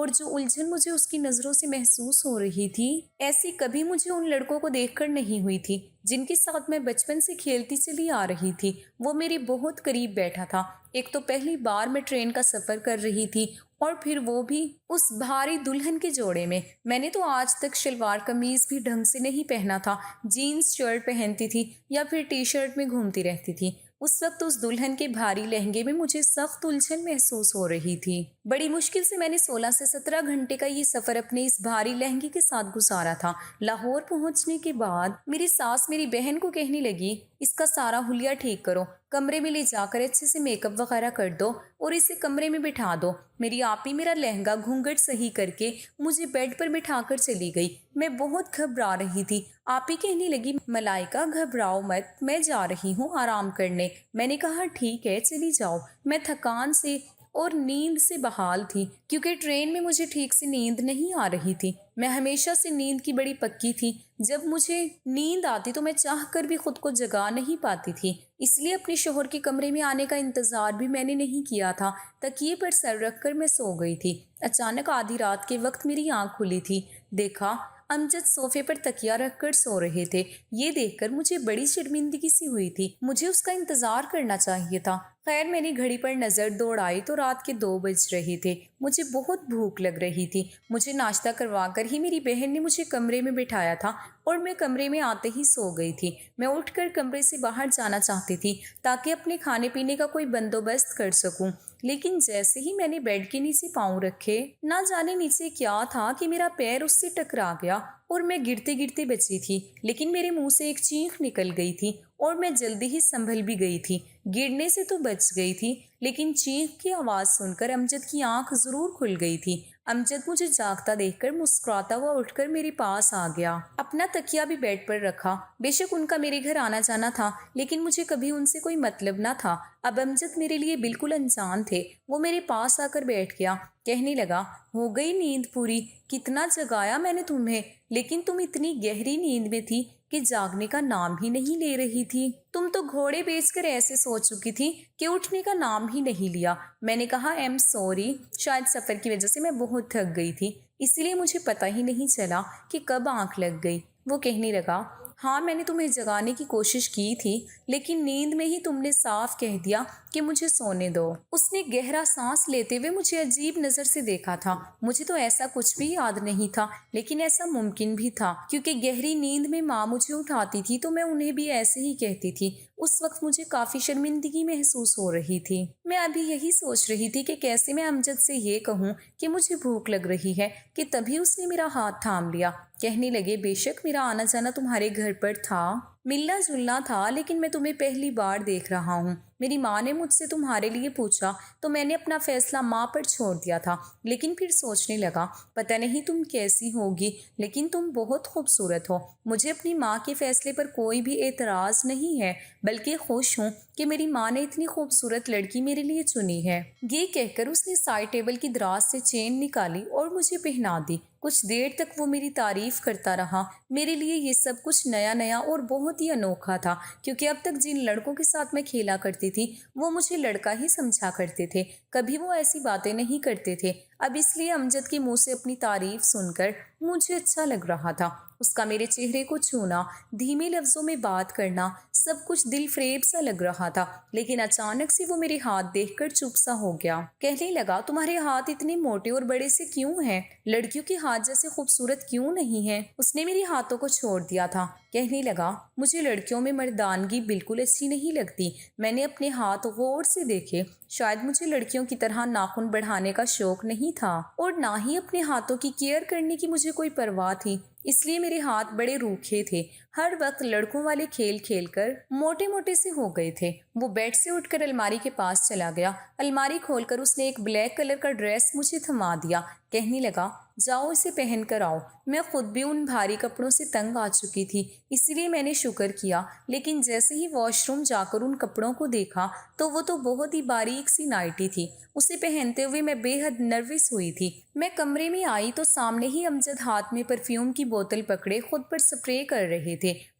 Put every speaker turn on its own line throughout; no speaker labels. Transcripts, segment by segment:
اور جو الجھن مجھے اس کی نظروں سے محسوس ہو رہی تھی ایسی کبھی مجھے ان لڑکوں کو دیکھ کر نہیں ہوئی تھی جن کے ساتھ میں بچپن سے کھیلتی چلی آ رہی تھی۔ وہ میرے بہت قریب بیٹھا تھا۔ ایک تو پہلی بار میں ٹرین کا سفر کر رہی تھی اور پھر وہ بھی اس بھاری دلہن کے جوڑے میں نے تو آج تک شلوار قمیض بھی ڈھنگ سے نہیں پہنا تھا، جینز شرٹ پہنتی تھی یا پھر ٹی شرٹ میں گھومتی رہتی تھی۔ اس وقت اس دلہن کے بھاری لہنگے میں مجھے سخت الجھن محسوس ہو رہی تھی۔ بڑی مشکل سے میں نے 16 سے 17 گھنٹے کا یہ سفر اپنے اس بھاری لہنگے کے ساتھ گزارا تھا۔ لاہور پہنچنے کے بعد میری ساس میری بہن کو کہنے لگی، اس کا سارا حلیہ ٹھیک کرو، کمرے میں لے جا کر اچھے سے میک اپ وغیرہ کر دو اور اسے کمرے میں بٹھا دو۔ میری آپی میرا لہنگا گھونگھٹ صحیح کر کے مجھے بیڈ پر بٹھا کر چلی گئی۔ میں بہت گھبرا رہی تھی۔ آپی کہنے لگی، ملائکہ گھبراؤ مت، میں جا رہی ہوں آرام کرنے۔ میں نے کہا ٹھیک ہے چلی جاؤ۔ میں تھکان سے اور نیند سے بحال تھی کیونکہ ٹرین میں مجھے ٹھیک سے نیند نہیں آ رہی تھی۔ میں ہمیشہ سے نیند کی بڑی پکی تھی۔ جب مجھے نیند آتی تو میں چاہ کر بھی خود کو جگا نہیں پاتی تھی، اس لیے اپنے شوہر کے کمرے میں آنے کا انتظار بھی میں نے نہیں کیا تھا۔ تکیے پر سر رکھ کر میں سو گئی تھی۔ اچانک آدھی رات کے وقت میری آنکھ کھلی تھی۔ دیکھا امجد صوفے پر تکیہ رکھ کر سو رہے تھے۔ یہ دیکھ کر مجھے بڑی شرمندگی سی ہوئی تھی۔ مجھے اس کا انتظار کرنا چاہیے تھا۔ خیر میں نے گھڑی پر نظر دوڑائی تو رات کے 2 بج رہے تھے۔ مجھے بہت بھوک لگ رہی تھی۔ مجھے ناشتہ کروا کر ہی میری بہن نے مجھے کمرے میں بٹھایا تھا اور میں کمرے میں آتے ہی سو گئی تھی۔ میں اٹھ کر کمرے سے باہر جانا چاہتی تھی تاکہ اپنے کھانے پینے کا کوئی بندوبست کر سکوں، لیکن جیسے ہی میں نے بیڈ کے نیچے پاؤں رکھے، نہ جانے نیچے کیا تھا کہ میرا پیر اس سے ٹکرا گیا اور میں گرتے گرتے بچی تھی، لیکن میرے منہ سے ایک چیخ نکل گئی تھی اور میں جلدی ہی سنبھل بھی گئی تھی۔ گرنے سے تو بچ گئی تھی، لیکن چیخ کی آواز سن کر امجد کی آنکھ ضرور کھل گئی تھی۔ امجد مجھے جاگتا دیکھ کر مسکراتا ہوا اٹھ کر میرے پاس آ گیا۔ اپنا تکیہ بھی بیڈ پر رکھا۔ بے شک ان کا میرے گھر آنا جانا تھا، لیکن مجھے کبھی ان سے کوئی مطلب نہ تھا۔ اب امجد میرے لیے بالکل انجان تھے۔ وہ میرے پاس آ کر بیٹھ گیا۔ کہنے لگا، ہو گئی نیند پوری؟ کتنا جگایا میں نے تمہیں، لیکن تم اتنی گہری نیند میں تھی کہ جاگنے کا نام ہی نہیں لے رہی تھی۔ تم تو گھوڑے بیچ کر ایسے سو چکی تھی کہ اٹھنے کا نام ہی نہیں لیا۔ میں نے کہا ایم سوری، شاید سفر کی وجہ سے میں بہت تھک گئی تھی، اس لیے مجھے پتہ ہی نہیں چلا کہ کب آنکھ لگ گئی۔ وہ کہنے لگا، ہاں میں نے تمہیں جگانے کی کوشش کی تھی، لیکن نیند میں ہی تم نے صاف کہہ دیا کہ مجھے سونے دو۔ اس نے گہرا سانس لیتے ہوئے مجھے عجیب نظر سے دیکھا تھا۔ مجھے تو ایسا کچھ بھی یاد نہیں تھا، لیکن ایسا ممکن بھی تھا کیونکہ گہری نیند میں ماں مجھے اٹھاتی تھی تو میں انہیں بھی ایسے ہی کہتی تھی۔ اس وقت مجھے کافی شرمندگی محسوس ہو رہی تھی۔ میں ابھی یہی سوچ رہی تھی کہ کیسے میں امجد سے یہ کہوں کہ مجھے بھوک لگ رہی ہے کہ تبھی اس نے میرا ہاتھ تھام لیا۔ کہنے لگے، بے شک میرا آنا جانا تمہارے گھر پر تھا، ملنا جلنا تھا، لیکن میں تمہیں پہلی بار دیکھ رہا ہوں۔ میری ماں نے مجھ سے تمہارے لیے پوچھا تو میں نے اپنا فیصلہ ماں پر چھوڑ دیا تھا، لیکن پھر سوچنے لگا پتہ نہیں تم کیسی ہوگی، لیکن تم بہت خوبصورت ہو۔ مجھے اپنی ماں کے فیصلے پر کوئی بھی اعتراض نہیں ہے، بلکہ خوش ہوں کہ میری ماں نے اتنی خوبصورت لڑکی میرے لیے چنی ہے۔ یہ کہہ کر اس نے سائڈ ٹیبل کی دراز سے چین نکالی اور مجھے پہنا دی۔ کچھ دیر تک وہ میری تعریف کرتا رہا۔ میرے لیے یہ سب کچھ نیا نیا اور بہت ہی انوکھا تھا، کیونکہ اب تک جن لڑکوں کے ساتھ میں کھیلا کرتی تھی وہ مجھے لڑکا ہی سمجھا کرتے تھے، کبھی وہ ایسی باتیں نہیں کرتے تھے۔ اب اس لیے امجد کے منہ سے اپنی تعریف سن کر مجھے اچھا لگ رہا تھا۔ اس کا میرے چہرے کو چھونا، دھیمے لفظوں میں بات کرنا، سب کچھ دل فریب سا لگ رہا تھا، لیکن اچانک سے وہ میرے ہاتھ دیکھ کر چپ سا ہو گیا۔ کہنے لگا، تمہارے ہاتھ اتنے موٹے اور بڑے سے کیوں ہیں؟ لڑکیوں کے ہاتھ جیسے خوبصورت کیوں نہیں ہیں؟ اس نے میرے ہاتھوں کو چھوڑ دیا تھا۔ کہنے لگا، مجھے لڑکیوں میں مردانگی بالکل اچھی نہیں لگتی۔ میں نے اپنے ہاتھ غور سے دیکھے۔ شاید مجھے لڑکیوں کی طرح ناخن بڑھانے کا شوق نہیں تھا اور نہ ہی اپنے ہاتھوں کی کیئر کرنے کی مجھے کوئی پرواہ تھی، اس لیے میرے ہاتھ بڑے روکھے تھے، ہر وقت لڑکوں والے کھیل کھیل کر موٹے موٹے سے ہو گئے تھے۔ وہ بیڈ سے اٹھ کر الماری کے پاس چلا گیا۔ الماری کھول کر اس نے ایک بلیک کلر کا ڈریس مجھے تھما دیا۔ کہنے لگا، جاؤ اسے پہن کر آؤ۔ میں خود بھی ان بھاری کپڑوں سے تنگ آ چکی تھی، اس لیے میں نے شکر کیا، لیکن جیسے ہی واش روم جا کر ان کپڑوں کو دیکھا تو وہ تو بہت ہی باریک سی نائٹی تھی۔ اسے پہنتے ہوئے میں بے حد نروس ہوئی تھی۔ میں کمرے میں آئی تو سامنے ہی امجد ہاتھ میں پرفیوم کی بوتل پکڑے خود پر سپرے کر رہے تھے۔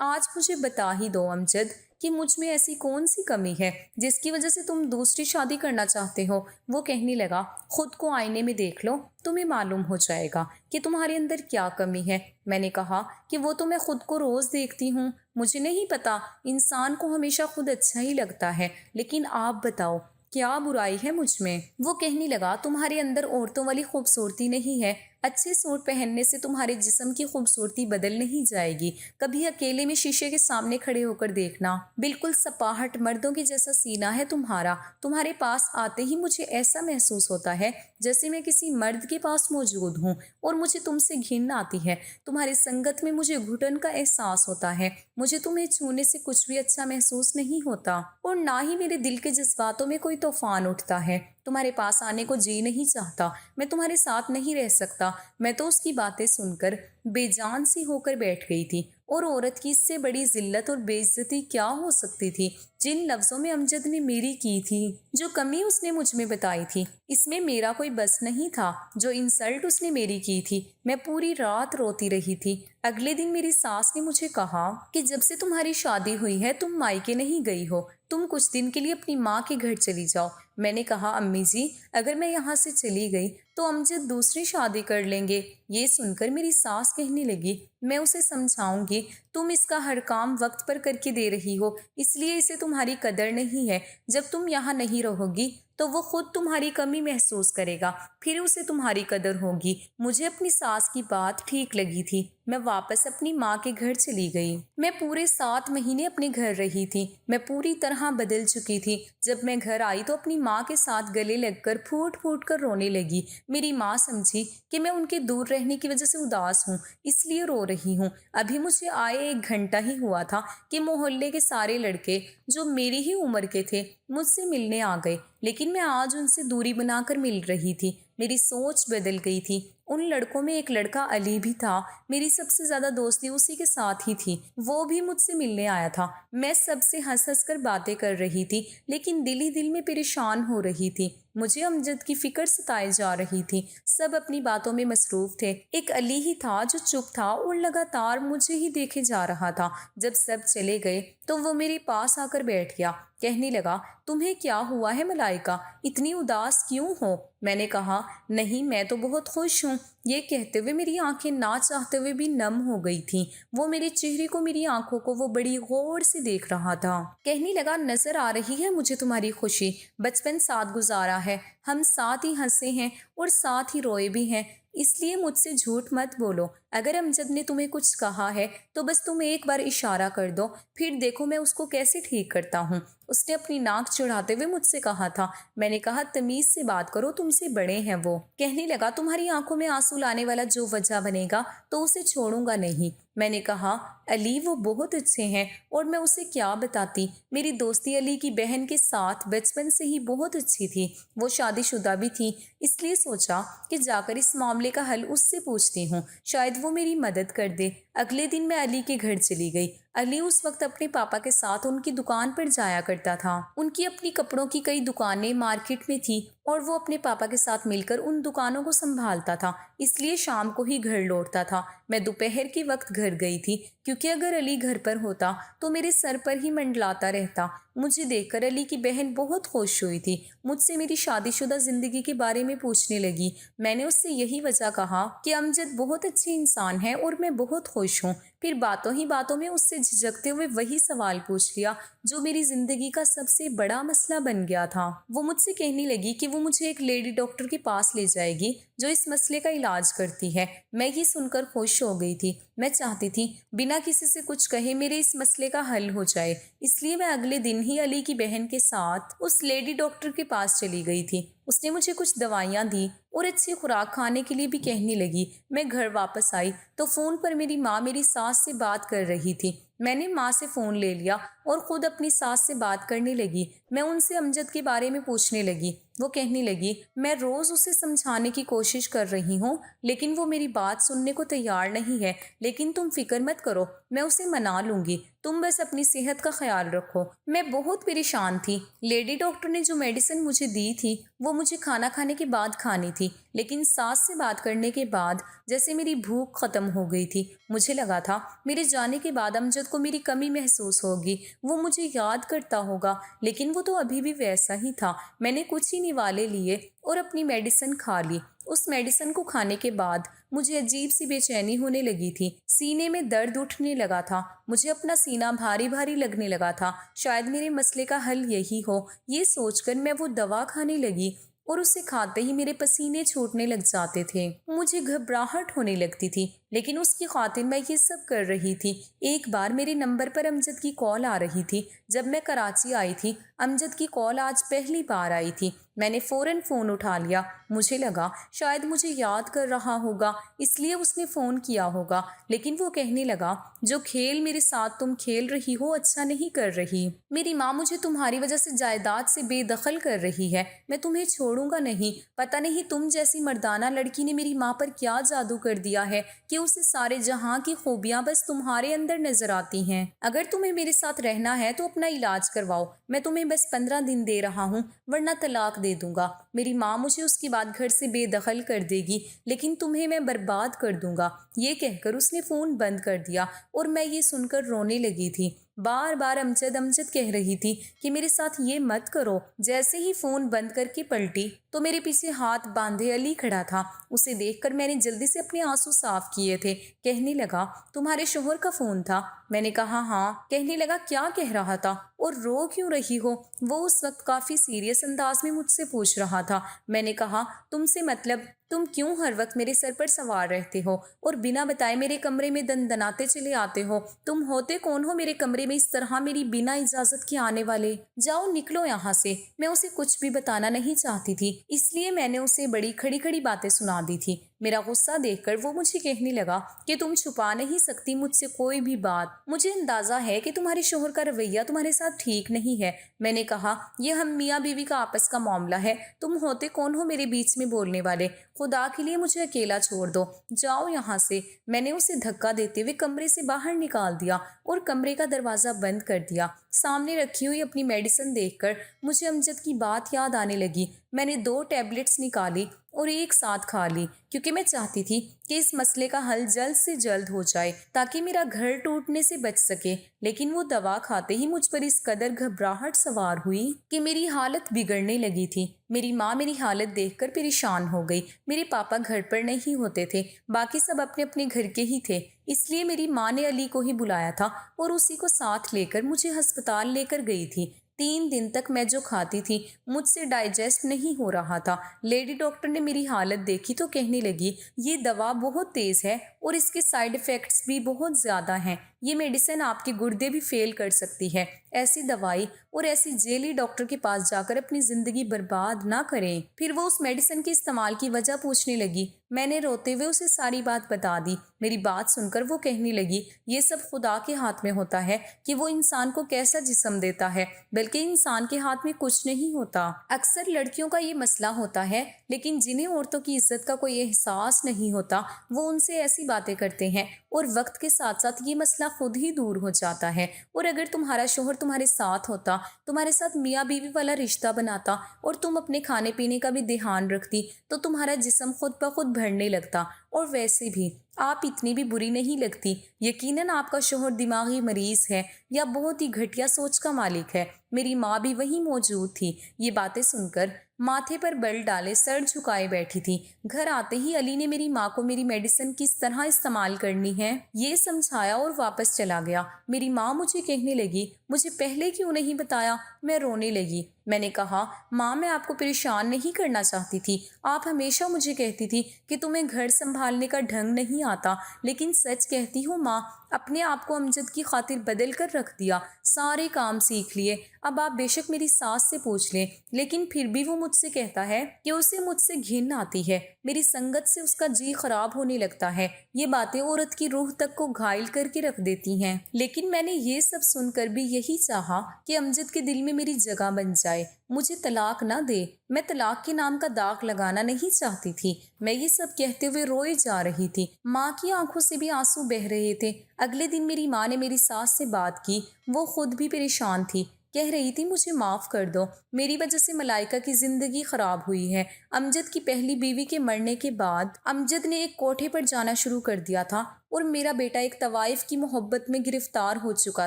آج مجھے بتا ہی دو امجد کہ مجھ میں ایسی کون سی کمی ہے جس کی وجہ سے تم دوسری شادی کرنا چاہتے ہو۔ وہ کہنے لگا، خود کو آئینے میں دیکھ لو، تمہیں معلوم ہو جائے گا کہ تمہارے اندر کیا کمی ہے۔ میں نے کہا کہ وہ تو میں خود کو روز دیکھتی ہوں، مجھے نہیں پتا، انسان کو ہمیشہ خود اچھا ہی لگتا ہے، لیکن آپ بتاؤ کیا برائی ہے مجھ میں؟ وہ کہنے لگا، تمہارے اندر عورتوں والی خوبصورتی نہیں ہے، اچھے سوٹ پہننے سے تمہارے جسم کی خوبصورتی بدل نہیں جائے گی، کبھی اکیلے میں شیشے کے سامنے کھڑے ہو کر دیکھنا، بالکل سپاہٹ مردوں کی جیسا سینہ ہے تمہارا، تمہارے پاس آتے ہی مجھے ایسا محسوس ہوتا ہے جیسے میں کسی مرد کے پاس موجود ہوں اور مجھے تم سے گھن آتی ہے، تمہاری سنگت میں مجھے گھٹن کا احساس ہوتا ہے، مجھے تمہیں چھونے سے کچھ بھی اچھا محسوس نہیں ہوتا اور نہ ہی میرے دل کے جذباتوں میں کوئی طوفان اٹھتا ہے، تمہارے پاس آنے کو جی نہیں چاہتا، میں تمہارے ساتھ نہیں رہ سکتا۔ میں تو اس کی باتیں سن کر بے جان سی ہو کر بیٹھ گئی تھی، اور عورت کی اس سے بڑی ذلت اور بے عزتی کیا ہو سکتی تھی؟ جن لفظوں میں امجد نے میری کی تھی، جو کمی اس نے مجھ میں بتائی تھی، اس میں میرا کوئی بس نہیں تھا۔ جو انسلٹ اس نے میری کی تھی، میں پوری رات روتی رہی تھی۔ اگلے دن میری ساس نے مجھے کہا کہ جب سے تمہاری شادی ہوئی ہے تم مائکے نہیں گئی ہو، تم کچھ دن کے لیے اپنی ماں کے گھر چلی جاؤ۔ میں نے کہا، امی جی اگر میں یہاں سے چلی گئی تو امجد دوسری شادی کر لیں گے۔ یہ سن کر میری ساس کہنے لگی، میں اسے سمجھاؤں گی، تم اس کا ہر کام وقت پر کر کے دے رہی ہو، اس لیے اسے تمہاری قدر نہیں ہے، جب تم یہاں نہیں رہو گی تو وہ خود تمہاری کمی محسوس کرے گا، پھر اسے تمہاری قدر ہوگی۔ مجھے اپنی ساس کی بات ٹھیک لگی تھی، میں واپس اپنی ماں کے گھر چلی گئی۔ میں پورے 7 مہینے اپنے گھر رہی تھی، میں پوری طرح بدل چکی تھی۔ جب میں گھر آئی تو اپنی ماں کے ساتھ گلے لگ کر پھوٹ پھوٹ کر رونے لگی۔ میری ماں سمجھی کہ میں ان کے دور رہنے کی وجہ سے اداس ہوں، اس لیے رو رہی ہوں۔ ابھی مجھے آئے 1 گھنٹہ ہی ہوا تھا کہ محلے کے سارے لڑکے جو میری ہی عمر کے تھے مجھ سے ملنے آ گئے، لیکن میں آج ان سے دوری بنا کر مل رہی تھی۔ میری سوچ بدل گئی تھی۔ ان لڑکوں میں ایک لڑکا علی بھی تھا، میری سب سے زیادہ دوستی اسی کے ساتھ ہی تھی، وہ بھی مجھ سے ملنے آیا تھا۔ میں سب سے ہنس ہنس کر باتیں کر رہی تھی، لیکن دل ہی دل میں پریشان ہو رہی تھی۔ مجھے امجد کی فکر ستائے جا رہی تھی، سب اپنی باتوں میں مصروف تھے، ایک علی ہی تھا جو چپ تھا اور لگاتار مجھے ہی دیکھے جا رہا تھا۔ جب سب چلے گئے تو وہ میرے پاس آ کر بیٹھ گیا، کہنے لگا، تمہیں کیا ہوا ہے ملائکہ، اتنی اداس کیوں ہو؟ میں نے کہا، نہیں میں تو بہت خوش ہوں۔ یہ کہتے ہوئے میری آنکھیں نہ چاہتے ہوئے بھی نم ہو گئی تھیں۔ وہ میرے چہرے کو، میری آنکھوں کو وہ بڑی غور سے دیکھ رہا تھا۔ کہنے لگا، نظر آ رہی ہے مجھے تمہاری خوشی، بچپن ساتھ گزارا ہے، ہم ساتھ ہی ہنسے ہیں اور ساتھ ہی روئے بھی ہیں، اس لیے مجھ سے جھوٹ مت بولو۔ اگر امجد نے تمہیں کچھ کہا ہے تو بس تم ایک بار اشارہ کر دو، پھر دیکھو میں اس کو کیسے ٹھیک کرتا ہوں۔ اس نے اپنی ناک چڑھاتے ہوئے مجھ سے کہا تھا۔ میں نے کہا، تمیز سے بات کرو، تم سے بڑے ہیں وہ۔ کہنے لگا، تمہاری آنکھوں میں آنسو لانے والا جو وجہ بنے گا تو اسے چھوڑوں گا نہیں۔ میں نے کہا، علی وہ بہت اچھے ہیں اور میں اسے کیا بتاتی، میری دوستی علی کی بہن کے ساتھ بچپن سے ہی بہت اچھی تھی، وہ شادی شدہ بھی تھی، اس لیے سوچا کہ جا کر اس معاملے کا حل اس سے پوچھتی ہوں، شاید وہ میری مدد کر دے۔ اگلے دن میں علی کے گھر چلی گئی۔ علی اس وقت اپنے پاپا کے ساتھ ان کی دکان پر جایا کرتا تھا۔ ان کی اپنی کپڑوں کی کئی دکانیں مارکیٹ میں تھی اور وہ اپنے پاپا کے ساتھ مل کر ان دکانوں کو سنبھالتا تھا، اس لیے شام کو ہی گھر لوٹتا تھا۔ میں دوپہر کے وقت گھر گئی تھی، کیونکہ اگر علی گھر پر ہوتا تو میرے سر پر ہی منڈلاتا رہتا۔ مجھے دیکھ کر علی کی بہن بہت خوش ہوئی تھی، مجھ سے میری شادی شدہ زندگی کے بارے میں پوچھنے لگی۔ میں نے اس سے یہی وجہ کہا کہ امجد بہت اچھی انسان ہے اور میں بہت خوش ہوں۔ پھر باتوں ہی باتوں میں اس سے جھجکتے ہوئے وہی سوال پوچھ لیا جو میری زندگی کا سب سے بڑا مسئلہ بن گیا تھا۔ وہ مجھ سے کہنے لگی کہ وہ مجھے ایک لیڈی ڈاکٹر کے پاس لے جائے گی جو اس مسئلے کا علاج کرتی ہے۔ میں یہ سن کر خوش ہو گئی تھی، میں چاہتی تھی بنا کسی سے کچھ کہے میرے اس مسئلے کا حل ہو جائے، اس لیے میں اگلے دن ہی علی کی بہن کے ساتھ اس لیڈی ڈاکٹر کے پاس چلی گئی تھی۔ اس نے مجھے کچھ دوائیاں دی اور اچھی خوراک کھانے کے لیے بھی کہنے لگی۔ میں گھر واپس آئی تو فون پر میری ماں میری ساس سے بات کر رہی تھی۔ میں نے ماں سے فون لے لیا اور خود اپنی ساس سے بات کرنے لگی۔ میں ان سے امجد کے بارے میں پوچھنے لگی۔ وہ کہنے لگی، میں روز اسے سمجھانے کی کوشش کر رہی ہوں لیکن وہ میری بات سننے کو تیار نہیں ہے، لیکن تم فکر مت کرو، میں اسے منا لوں گی، تم بس اپنی صحت کا خیال رکھو۔ میں بہت پریشان تھی۔ لیڈی ڈاکٹر نے جو میڈیسن مجھے دی تھی وہ مجھے کھانا کھانے کے بعد کھانی تھی، لیکن ساس سے بات کرنے کے بعد جیسے میری بھوک ختم ہو گئی تھی۔ مجھے لگا تھا میرے جانے کے بعد امجد کو میری کمی محسوس ہوگی، وہ مجھے یاد کرتا ہوگا، لیکن وہ تو ابھی بھی ویسا ہی تھا۔ میں نے کچھ ہی نوالے لیے اور اپنی میڈیسن کھا لی۔ اس میڈیسن کو کھانے کے بعد مجھے عجیب سی بے چینی ہونے لگی تھی، سینے میں درد اٹھنے لگا تھا، مجھے اپنا سینہ بھاری بھاری لگنے لگا تھا۔ شاید میرے مسئلے کا حل یہی ہو، یہ سوچ کر میں وہ دوا کھانے لگی اور اسے کھاتے ہی میرے پسینے چھوٹنے لگ جاتے تھے، مجھے گھبراہٹ ہونے لگتی تھی، لیکن اس کی خاطر میں یہ سب کر رہی تھی۔ ایک بار میرے نمبر پر امجد کی کال آ رہی تھی۔ جب میں کراچی آئی تھی، امجد کی کال آج پہلی بار آئی تھی۔ میں نے فوراً فون اٹھا لیا، مجھے لگا شاید مجھے یاد کر رہا ہوگا، اس لیے اس نے فون کیا ہوگا، لیکن وہ کہنے لگا جو کھیل میرے ساتھ تم کھیل رہی ہو اچھا نہیں کر رہی۔ میری ماں مجھے تمہاری وجہ سے جائیداد سے بے دخل کر رہی ہے، میں تمہیں چھوڑوں گا نہیں۔ پتہ نہیں تم جیسی مردانہ لڑکی نے میری ماں پر کیا جادو کر دیا ہے کہ اسے سارے جہاں کی خوبیاں بس تمہارے اندر نظر آتی ہیں۔ اگر تمہیں میرے ساتھ رہنا ہے تو اپنا علاج کرواؤ، میں تمہیں بس 15 دن دے رہا ہوں، ورنہ طلاق دے دوں گا۔ میری ماں مجھے اس کے بعد گھر سے بے دخل کر دے گی، لیکن تمہیں میں برباد کر دوں گا۔ یہ کہہ کر اس نے فون بند کر دیا اور میں یہ سن کر رونے لگی تھی۔ بار بار امجد امجد کہہ رہی تھی کہ میرے ساتھ یہ مت کرو۔ جیسے ہی فون بند کر کے پلٹی تو میرے پیچھے ہاتھ باندھے علی کھڑا تھا۔ اسے دیکھ کر میں نے جلدی سے اپنے آنسو صاف کیے تھے۔ کہنے لگا تمہارے شوہر کا فون تھا؟ میں نے کہا ہاں۔ کہنے لگا کیا کہہ رہا تھا اور رو کیوں رہی ہو؟ وہ اس وقت کافی سیریس انداز میں مجھ سے پوچھ رہا تھا۔ میں نے کہا تم سے مطلب تم کیوں ہر وقت میرے سر پر سوار رہتے ہو اور بنا بتائے میرے کمرے میں دندناتے چلے آتے ہو؟ تم ہوتے کون ہو میرے کمرے میں اس طرح میری بنا اجازت کے آنے والے؟ جاؤ نکلو یہاں سے۔ میں اسے کچھ بھی بتانا نہیں چاہتی تھی، اس لیے میں نے اسے بڑی کھڑی کھڑی باتیں سنا دی تھی۔ میرا غصہ دیکھ کر وہ مجھے کہنے لگا کہ تم چھپا نہیں سکتی مجھ سے کوئی بھی بات، مجھے اندازہ ہے کہ تمہارے شوہر کا رویہ تمہارے ساتھ ٹھیک نہیں ہے۔ میں نے کہا یہ ہم میاں بیوی کا آپس کا معاملہ ہے، تم ہوتے کون ہو میرے بیچ میں بولنے والے؟ خدا کے لیے مجھے اکیلا چھوڑ دو، جاؤ یہاں سے۔ میں نے اسے دھکا دیتے ہوئے کمرے سے باہر نکال دیا اور کمرے کا دروازہ بند کر دیا۔ سامنے رکھی ہوئی اپنی میڈیسن دیکھ کر مجھے امجد کی بات یاد آنے لگی۔ میں نے 2 ٹیبلٹس نکالی اور ایک ساتھ کھا لی، کیونکہ میں چاہتی تھی کہ اس مسئلے کا حل جلد سے جلد ہو جائے تاکہ میرا گھر ٹوٹنے سے بچ سکے۔ لیکن وہ دوا کھاتے ہی مجھ پر اس قدر گھبراہٹ سوار ہوئی کہ میری حالت بگڑنے لگی تھی۔ میری ماں میری حالت دیکھ کر پریشان ہو گئی۔ میرے پاپا گھر پر نہیں ہوتے تھے، باقی سب اپنے اپنے گھر کے ہی تھے، اس لیے میری ماں نے علی کو ہی بلایا تھا اور اسی کو ساتھ لے کر مجھے ہسپتال لے کر گئی تھی۔ 3 دن تک میں جو کھاتی تھی مجھ سے ڈائجسٹ نہیں ہو رہا تھا۔ لیڈی ڈاکٹر نے میری حالت دیکھی تو کہنے لگی یہ دوا بہت تیز ہے اور اس کے سائیڈ ایفیکٹس بھی بہت زیادہ ہیں، یہ میڈیسن آپ کے گردے بھی فیل کر سکتی ہے۔ ایسی دوائی اور ایسی جیلی ڈاکٹر کے پاس جا کر اپنی زندگی برباد نہ کریں۔ پھر وہ اس میڈیسن کے استعمال کی وجہ پوچھنے لگی۔ میں نے روتے ہوئے اسے ساری بات بتا دی۔ میری بات سن کر وہ کہنے لگی یہ سب خدا کے ہاتھ میں ہوتا ہے کہ وہ انسان کو کیسا جسم دیتا ہے، بلکہ انسان کے ہاتھ میں کچھ نہیں ہوتا۔ اکثر لڑکیوں کا یہ مسئلہ ہوتا ہے، لیکن جنہیں عورتوں کی عزت کا کوئی احساس نہیں ہوتا وہ ان سے ایسی باتیں کرتے ہیں اور وقت کے ساتھ ساتھ یہ مسئلہ خود ہی دور ہو جاتا ہے۔ اور اگر تمہارا شوہر تمہارے ساتھ ہوتا، تمہارے ساتھ میاں بیوی والا رشتہ بناتا اور تم اپنے کھانے پینے کا بھی دھیان رکھتی تو تمہارا جسم خود بخود بڑھنے لگتا۔ اور ویسے بھی آپ اتنی بھی بری نہیں لگتی۔ یقیناً آپ کا شوہر دماغی مریض ہے یا بہت ہی گھٹیا سوچ کا مالک ہے۔ میری ماں بھی وہیں موجود تھی۔ یہ باتیں سن کر ماتھے پر بل ڈالے سر جھکائے بیٹھی تھی۔ گھر آتے ہی علی نے میری ماں کو میری میڈیسن کس طرح استعمال کرنی ہے یہ سمجھایا اور واپس چلا گیا۔ میری ماں مجھے کہنے لگی مجھے پہلے کیوں نہیں بتایا؟ میں رونے لگی۔ میں نے کہا ماں میں آپ کو پریشان نہیں کرنا چاہتی تھی، آپ ہمیشہ مجھے کہتی تھی کہ تمہیں گھر سنبھالنے کا ڈھنگ نہیں آتا، لیکن سچ کہتی ہوں ماں، اپنے آپ کو امجد کی خاطر بدل کر رکھ دیا، سارے کام سیکھ لیے۔ اب آپ بے شک میری ساس سے پوچھ لیں، لیکن پھر بھی وہ مجھ سے کہتا ہے کہ اسے مجھ سے گھن آتی ہے، میری سنگت سے اس کا جی خراب ہونے لگتا ہے۔ یہ باتیں عورت کی روح تک کو گھائل کر کے رکھ دیتی ہیں۔ لیکن میں نے یہ سب سن کر بھی یہی چاہا کہ امجد کے دل میں میری جگہ بن جائے، مجھے طلاق نہ دے۔ میں طلاق کے نام کا داغ لگانا نہیں چاہتی تھی۔ میں یہ سب کہتے ہوئے روئے جا رہی تھی۔ ماں کی آنکھوں سے بھی آنسو بہہ رہے تھے۔ اگلے دن میری ماں نے میری ساس سے بات کی، وہ خود بھی پریشان تھی، کہہ رہی تھی مجھے معاف کر دو، میری وجہ سے ملائکہ کی زندگی خراب ہوئی ہے۔ امجد کی پہلی بیوی کے مرنے کے بعد امجد نے ایک کوٹھے پر جانا شروع کر دیا تھا اور میرا بیٹا ایک طوائف کی محبت میں گرفتار ہو چکا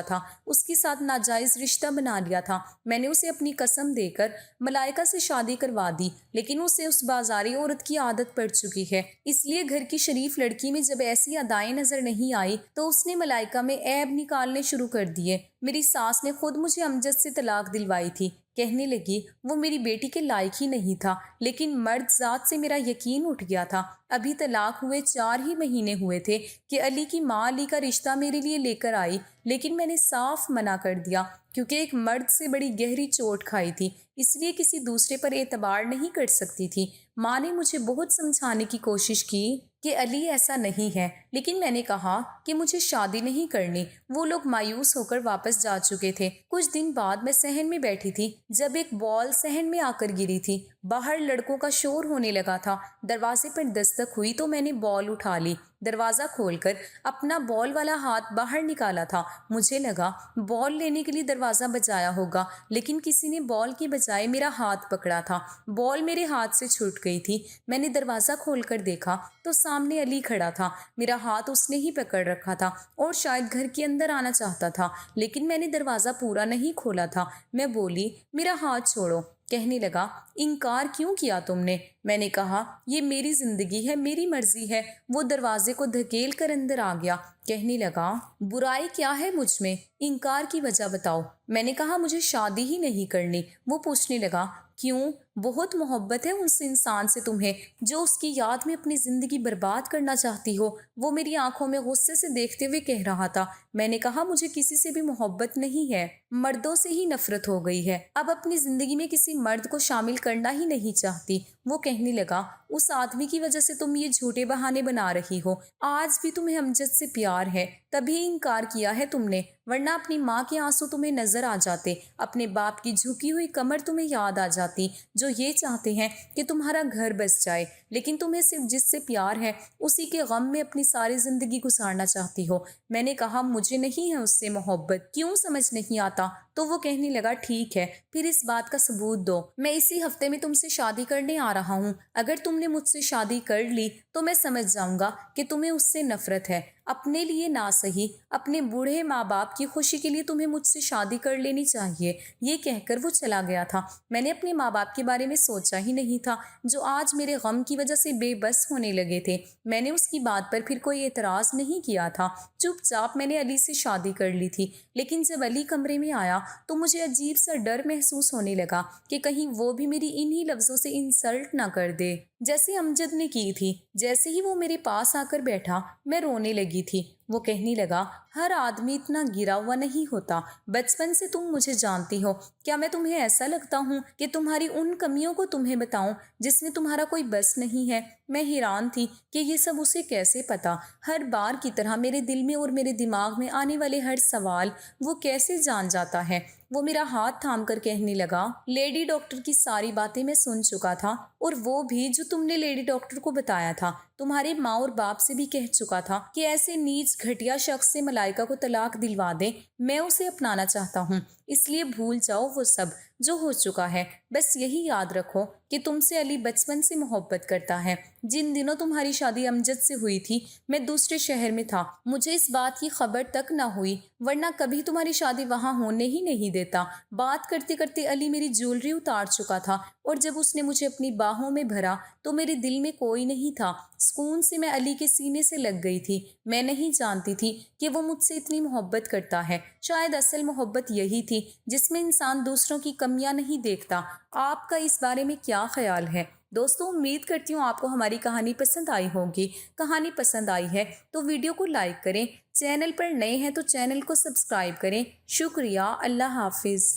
تھا، اس کے ساتھ ناجائز رشتہ بنا لیا تھا۔ میں نے اسے اپنی قسم دے کر ملائکہ سے شادی کروا دی، لیکن اسے اس بازاری عورت کی عادت پڑ چکی ہے، اس لیے گھر کی شریف لڑکی میں جب ایسی ادائیں نظر نہیں آئی تو اس نے ملائکہ میں عیب نکالنے شروع کر دیے۔ میری ساس نے خود مجھے امجد سے طلاق دلوائی تھی۔ کہنے لگی وہ میری بیٹی کے لائق ہی نہیں تھا، لیکن مرد ذات سے میرا یقین اٹھ گیا تھا۔ ابھی طلاق ہوئے 4 ہی مہینے ہوئے تھے کہ علی کی ماں علی کا رشتہ میرے لیے لے کر آئی، لیکن میں نے صاف منع کر دیا کیونکہ ایک مرد سے بڑی گہری چوٹ کھائی تھی، اس لیے کسی دوسرے پر اعتبار نہیں کر سکتی تھی۔ ماں نے مجھے بہت سمجھانے کی کوشش کی کہ علی ایسا نہیں ہے، لیکن میں نے کہا کہ مجھے شادی نہیں کرنی۔ وہ لوگ مایوس ہو کر واپس جا چکے تھے۔ کچھ دن بعد میں صحن میں بیٹھی تھی جب ایک بال صحن میں آ کر گری تھی۔ باہر لڑکوں کا شور ہونے لگا تھا۔ دروازے پر دستک ہوئی تو میں نے بال اٹھا لی۔ دروازہ کھول کر اپنا بال والا ہاتھ باہر نکالا تھا۔ مجھے لگا بال لینے کے لیے دروازہ بجایا ہوگا، لیکن کسی نے بال کی بجائے میرا ہاتھ پکڑا تھا۔ بال میرے ہاتھ سے چھوٹ گئی تھی۔ میں نے دروازہ کھول کر دیکھا تو سامنے علی کھڑا تھا۔ میرا ہاتھ اس نے ہی پکڑ رکھا تھا اور شاید گھر کے اندر آنا چاہتا تھا، لیکن میں نے دروازہ پورا نہیں کھولا تھا۔ میں بولی میرا ہاتھ چھوڑو۔ کہنے لگا انکار کیوں کیا تم نے؟ میں نے کہا یہ میری زندگی ہے، میری مرضی ہے۔ وہ دروازے کو دھکیل کر اندر آ گیا۔ کہنے لگا برائی کیا ہے مجھ میں؟ انکار کی وجہ بتاؤ۔ میں نے کہا مجھے شادی ہی نہیں کرنی۔ وہ پوچھنے لگا کیوں؟ بہت محبت ہے اس انسان سے تمہیں جو اس کی یاد میں اپنی زندگی برباد کرنا چاہتی ہو۔ وہ میری آنکھوں میں غصے سے دیکھتے ہوئے کہہ رہا تھا۔ میں نے کہا مجھے کسی سے بھی محبت نہیں ہے، مردوں سے ہی نفرت ہو گئی ہے، اب اپنی زندگی میں کسی مرد کو شامل کرنا ہی نہیں چاہتی۔ وہ کہنے لگا اس آدمی کی وجہ سے تم یہ جھوٹے بہانے بنا رہی ہو، آج بھی تمہیں امجد سے پیار ہے، تبھی انکار کیا ہے تم نے، ورنہ اپنی ماں کے آنسو تمہیں نظر آ جاتے، اپنے باپ کی جھکی ہوئی کمر تمہیں یاد آ جاتی، جو یہ چاہتے ہیں کہ تمہارا گھر بس جائے، لیکن تمہیں صرف جس سے پیار ہے اسی کے غم میں اپنی ساری زندگی گزارنا چاہتی ہو۔ میں نے کہا مجھے نہیں ہے اس سے محبت، کیوں سمجھ نہیں آتا؟ تو وہ کہنے لگا ٹھیک ہے، پھر اس بات کا ثبوت دو۔ میں اسی ہفتے میں تم سے شادی کرنے آ رہا ہوں۔ اگر تم نے مجھ سے شادی کر لی تو میں سمجھ جاؤں گا کہ تمہیں اس سے نفرت ہے۔ اپنے لیے نہ صحیح، اپنے بوڑھے ماں باپ کی خوشی کے لیے تمہیں مجھ سے شادی کر لینی چاہیے۔ یہ کہہ کر وہ چلا گیا تھا۔ میں نے اپنے ماں باپ کے بارے میں سوچا ہی نہیں تھا، جو آج میرے غم کی وجہ سے بے بس ہونے لگے تھے۔ میں نے اس کی بات پر پھر کوئی اعتراض نہیں کیا تھا۔ چپ چاپ میں نے علی سے شادی کر لی تھی، لیکن جب علی کمرے میں آیا تو مجھے عجیب سا ڈر محسوس ہونے لگا کہ کہیں وہ بھی میری انہی لفظوں سے انسلٹ نہ کر دے جیسے امجد نے کی تھی۔ جیسے ہی وہ میرے پاس آ کر بیٹھا میں رونے لگی تھی۔ وہ کہنے لگا ہر آدمی اتنا گرا ہوا نہیں ہوتا، بچپن سے تم مجھے جانتی ہو، کیا میں تمہیں ایسا لگتا ہوں کہ تمہاری ان کمیوں کو تمہیں بتاؤں جس میں تمہارا کوئی بس نہیں ہے؟ میں حیران تھی کہ یہ سب اسے کیسے پتا۔ ہر بار کی طرح میرے دل میں اور میرے دماغ میں آنے والے ہر سوال وہ کیسے جان جاتا ہے۔ وہ میرا ہاتھ تھام کر کہنے لگا لیڈی ڈاکٹر کی ساری باتیں میں سن چکا تھا، اور وہ بھی جو تم نے لیڈی ڈاکٹر کو بتایا تھا۔ تمہارے ماں اور باپ سے بھی کہہ چکا تھا کہ ایسے نیچ گھٹیا شخص سے ملائکہ کو طلاق دلوا دیں۔ میں اسے اپنانا چاہتا ہوں، اس لیے بھول جاؤ وہ سب جو ہو چکا ہے۔ بس یہی یاد رکھو کہ تم سے علی بچپن سے محبت کرتا ہے۔ جن دنوں تمہاری شادی امجد سے ہوئی تھی میں دوسرے شہر میں تھا، مجھے اس بات کی خبر تک نہ ہوئی، ورنہ کبھی تمہاری شادی وہاں ہونے ہی نہیں دیتا۔ بات کرتے کرتے علی میری جیولری اتار چکا تھا، اور جب اس نے مجھے اپنی باہوں میں بھرا تو میرے دل میں کوئی نہیں تھا۔ سکون سے میں علی کے سینے سے لگ گئی تھی۔ میں نہیں جانتی تھی کہ وہ مجھ سے اتنی محبت کرتا ہے۔ شاید اصل محبت یہی تھی جس میں انسان دوسروں کی کمیاں نہیں دیکھتا۔ آپ کا اس بارے میں کیا خیال ہے؟ دوستوں امید کرتی ہوں آپ کو ہماری کہانی پسند آئی ہوگی۔ کہانی پسند آئی ہے تو ویڈیو کو لائک کریں، چینل پر نئے ہیں تو چینل کو سبسکرائب کریں۔ شکریہ، اللہ حافظ۔